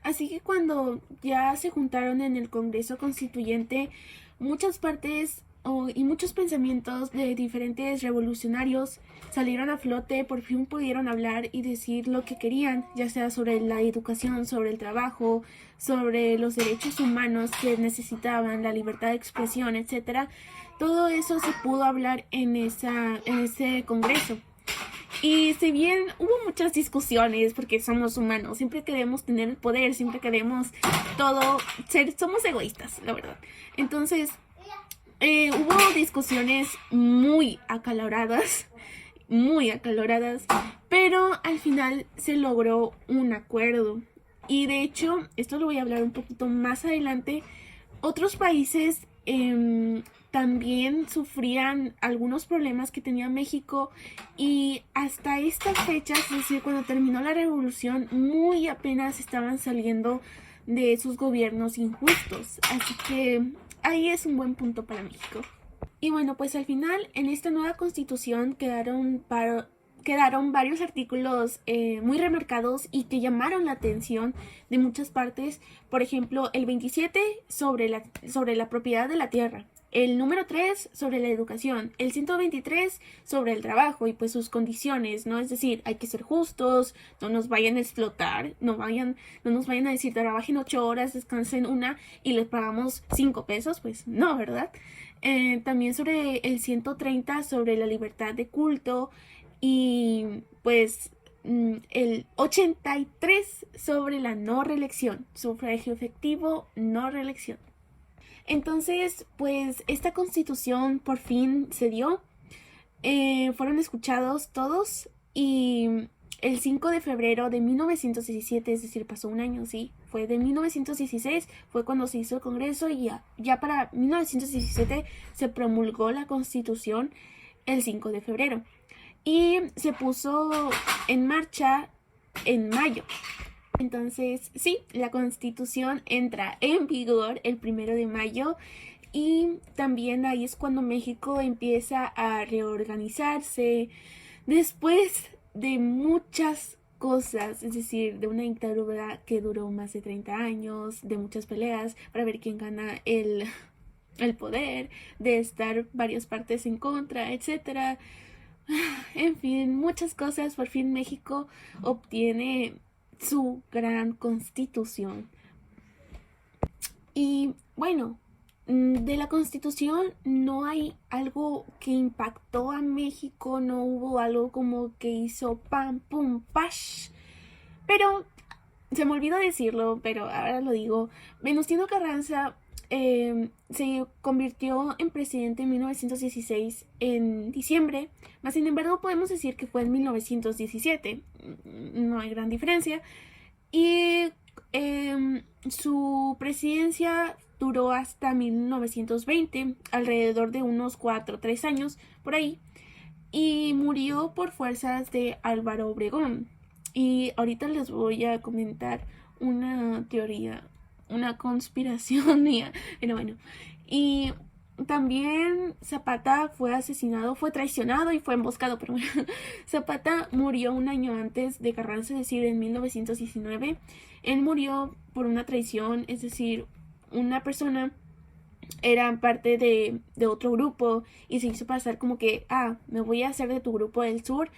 Así que cuando ya se juntaron en el Congreso Constituyente, muchas partes y muchos pensamientos de diferentes revolucionarios salieron a flote, por fin pudieron hablar y decir lo que querían, ya sea sobre la educación, sobre el trabajo, sobre los derechos humanos que necesitaban, la libertad de expresión, etcétera. Todo eso se pudo hablar en ese congreso. Y si bien hubo muchas discusiones, porque somos humanos, siempre queremos tener el poder, siempre queremos todo, somos egoístas, la verdad. Entonces, hubo discusiones muy acaloradas, pero al final se logró un acuerdo. Y de hecho, esto lo voy a hablar un poquito más adelante, otros países también sufrían algunos problemas que tenía México, y hasta estas fechas, es decir, cuando terminó la revolución, muy apenas estaban saliendo de esos gobiernos injustos. Así que ahí es un buen punto para México. Y bueno, pues al final en esta nueva constitución quedaron varios artículos muy remarcados y que llamaron la atención de muchas partes. Por ejemplo, el 27 sobre la propiedad de la tierra, el número 3 sobre la educación, el 123 sobre el trabajo y pues sus condiciones, ¿no? Es decir, hay que ser justos, no nos vayan a explotar, no nos vayan a decir trabajen 8 horas, descansen una y les pagamos 5 pesos, pues no, ¿verdad? También sobre el 130 sobre la libertad de culto, y pues el 83 sobre la no reelección, sufragio efectivo, no reelección. Entonces, pues esta constitución por fin se dio, fueron escuchados todos, y el 5 de febrero de 1917, es decir, pasó un año, sí, fue de 1916, fue cuando se hizo el Congreso, y ya para 1917 se promulgó la Constitución el 5 de febrero. Y se puso en marcha en mayo. Entonces, sí, la Constitución entra en vigor el 1 de mayo, y también ahí es cuando México empieza a reorganizarse después de muchas cosas, es decir, de una dictadura que duró más de 30 años, de muchas peleas para ver quién gana el poder, de estar varias partes en contra, etcétera. En fin, muchas cosas. Por fin México obtiene su gran constitución. Y bueno, de la constitución no hay algo que impactó a México, no hubo algo como que hizo pam, pum, pash. Pero se me olvidó decirlo, pero ahora lo digo. Venustiano Carranza se convirtió en presidente en 1916, en diciembre, mas sin embargo podemos decir que fue en 1917, no hay gran diferencia, y su presidencia duró hasta 1920, alrededor de unos 4 o 3 años por ahí, y murió por fuerzas de Álvaro Obregón. Y ahorita les voy a comentar una teoría, una conspiración mía, pero bueno. Y también Zapata fue asesinado, fue traicionado y fue emboscado, pero bueno. Zapata murió un año antes de Carranza, es decir, en 1919. Él murió por una traición, es decir, una persona era parte de otro grupo y se hizo pasar como que, me voy a hacer de tu grupo del sur.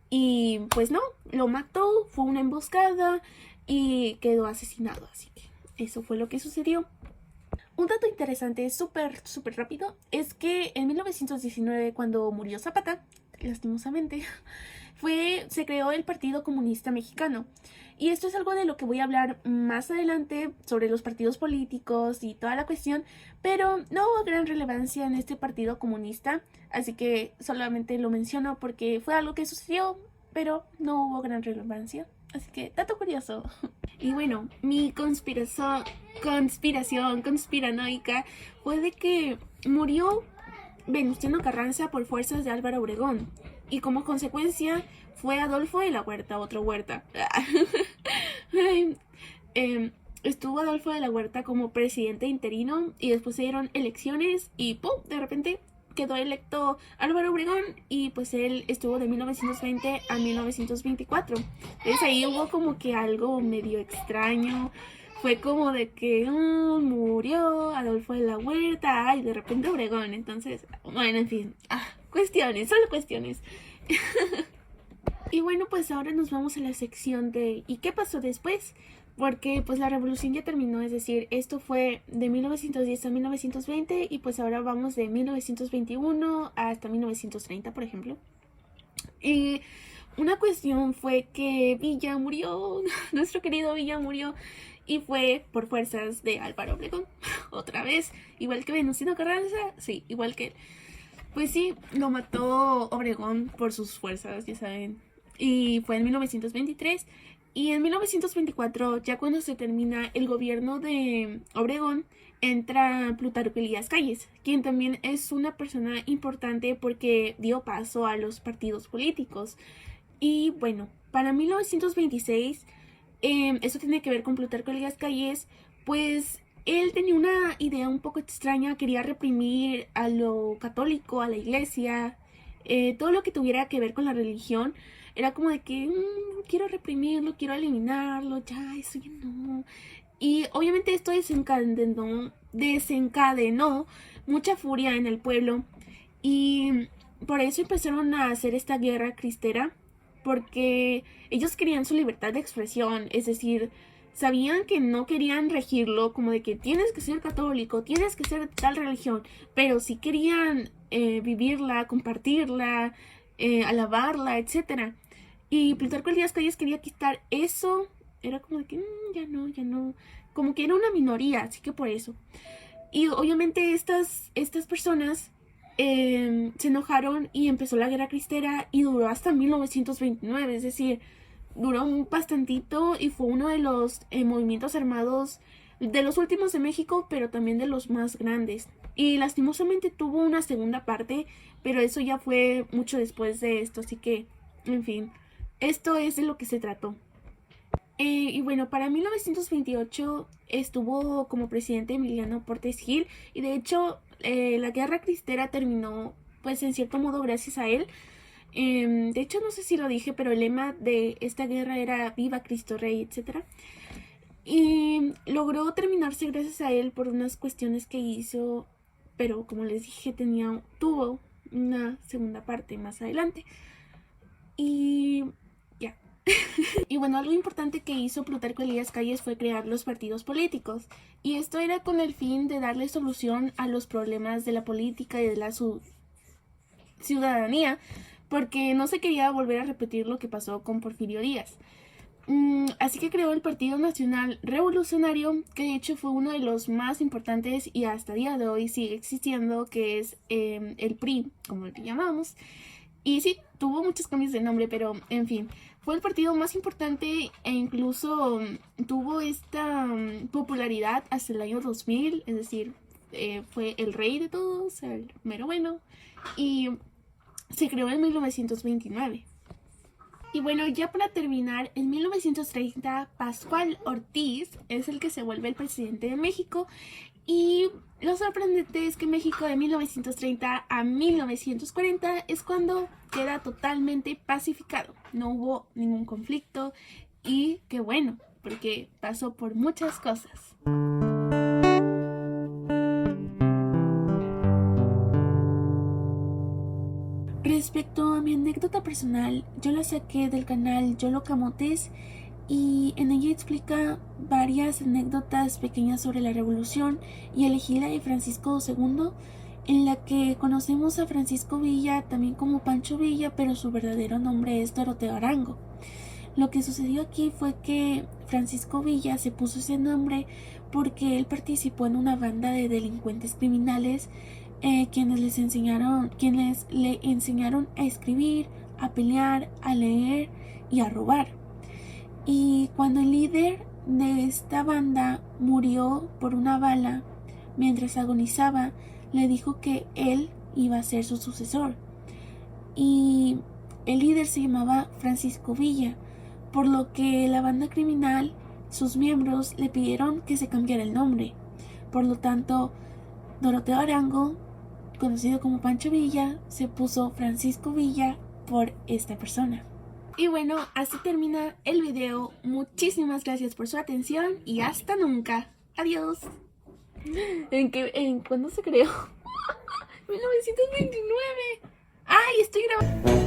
Y pues no, lo mató, fue una emboscada y quedó asesinado. Así que eso fue lo que sucedió. Un dato interesante, súper rápido, es que en 1919, cuando murió Zapata, lastimosamente, se creó el Partido Comunista Mexicano. Y esto es algo de lo que voy a hablar más adelante, sobre los partidos políticos y toda la cuestión, pero no hubo gran relevancia en este Partido Comunista, así que solamente lo menciono porque fue algo que sucedió, pero no hubo gran relevancia. Así que, dato curioso. Y bueno, mi conspiración conspiranoica fue de que murió Venustiano Carranza por fuerzas de Álvaro Obregón. Y como consecuencia fue Adolfo de la Huerta, otro Huerta. Estuvo Adolfo de la Huerta como presidente interino y después se dieron elecciones y ¡pum! De repente quedó electo Álvaro Obregón, y pues él estuvo de 1920 a 1924. Entonces ahí hubo como que algo medio extraño, fue como de que murió Adolfo de la Huerta y de repente Obregón. Entonces, bueno, en fin, cuestiones, solo cuestiones. Y bueno, pues ahora nos vamos a la sección de ¿y qué pasó después? Porque pues la revolución ya terminó, es decir, esto fue de 1910 a 1920 y pues ahora vamos de 1921 hasta 1930, por ejemplo. Y una cuestión fue que Villa murió, nuestro querido Villa murió y fue por fuerzas de Álvaro Obregón, otra vez, igual que Venustiano Carranza, sí, igual que él. Pues sí, lo mató Obregón por sus fuerzas, ya saben, y fue en 1923. Y en 1924, ya cuando se termina el gobierno de Obregón, entra Plutarco Elías Calles, quien también es una persona importante porque dio paso a los partidos políticos. Y bueno, para 1926, eso tiene que ver con Plutarco Elías Calles, pues él tenía una idea un poco extraña, quería reprimir a lo católico, a la iglesia, todo lo que tuviera que ver con la religión. Era como de que quiero reprimirlo, quiero eliminarlo, ya, eso ya no. Y obviamente esto desencadenó mucha furia en el pueblo y por eso empezaron a hacer esta guerra cristera, porque ellos querían su libertad de expresión, es decir, sabían que no querían regirlo como de que tienes que ser católico, tienes que ser de tal religión, pero sí querían vivirla, compartirla, alabarla, etcétera. Y Plutarco Elías Calles quería quitar eso. Era como de que ya no, ya no. Como que era una minoría, así que por eso. Y obviamente estas personas se enojaron y empezó la guerra cristera y duró hasta 1929. Es decir, duró un bastantito y fue uno de los movimientos armados de los últimos de México, pero también de los más grandes. Y lastimosamente tuvo una segunda parte, pero eso ya fue mucho después de esto, así que, en fin, esto es de lo que se trató. Y bueno, para 1928 estuvo como presidente Emiliano Portes Gil y de hecho la guerra cristera terminó pues en cierto modo gracias a él. De hecho no sé si lo dije, pero el lema de esta guerra era Viva Cristo Rey, etc. Y logró terminarse gracias a él por unas cuestiones que hizo, pero como les dije tuvo una segunda parte más adelante. Y ya. Y bueno, algo importante que hizo Plutarco Elías Calles fue crear los partidos políticos. Y esto era con el fin de darle solución a los problemas de la política y de la ciudadanía, porque no se quería volver a repetir lo que pasó con Porfirio Díaz. Así que creó el Partido Nacional Revolucionario, que de hecho fue uno de los más importantes y hasta día de hoy sigue existiendo, que es el PRI, como le llamamos. Y sí, tuvo muchos cambios de nombre, pero en fin, fue el partido más importante e incluso tuvo esta popularidad hasta el año 2000, es decir, fue el rey de todos, el mero bueno, y se creó en 1929. Y bueno, ya para terminar, en 1930 Pascual Ortiz es el que se vuelve el presidente de México. Y lo sorprendente es que México de 1930 a 1940 es cuando queda totalmente pacificado. No hubo ningún conflicto y qué bueno, porque pasó por muchas cosas. Respecto a mi anécdota personal, yo la saqué del canal Yolo Camotes y en ella explica varias anécdotas pequeñas sobre la revolución y elegí la de Francisco II, en la que conocemos a Francisco Villa también como Pancho Villa, pero su verdadero nombre es Doroteo Arango. Lo que sucedió aquí fue que Francisco Villa se puso ese nombre porque él participó en una banda de delincuentes criminales quienes le enseñaron a escribir, a pelear, a leer y a robar. Y cuando el líder de esta banda murió por una bala mientras agonizaba, le dijo que él iba a ser su sucesor. Y el líder se llamaba Francisco Villa, por lo que la banda criminal, sus miembros, le pidieron que se cambiara el nombre. Por lo tanto, Doroteo Arango, conocido como Pancho Villa, se puso Francisco Villa por esta persona. Y bueno, así termina el video. Muchísimas gracias por su atención y hasta nunca. Adiós. ¿Cuándo se creó? 1929. ¡Ay, estoy grabando!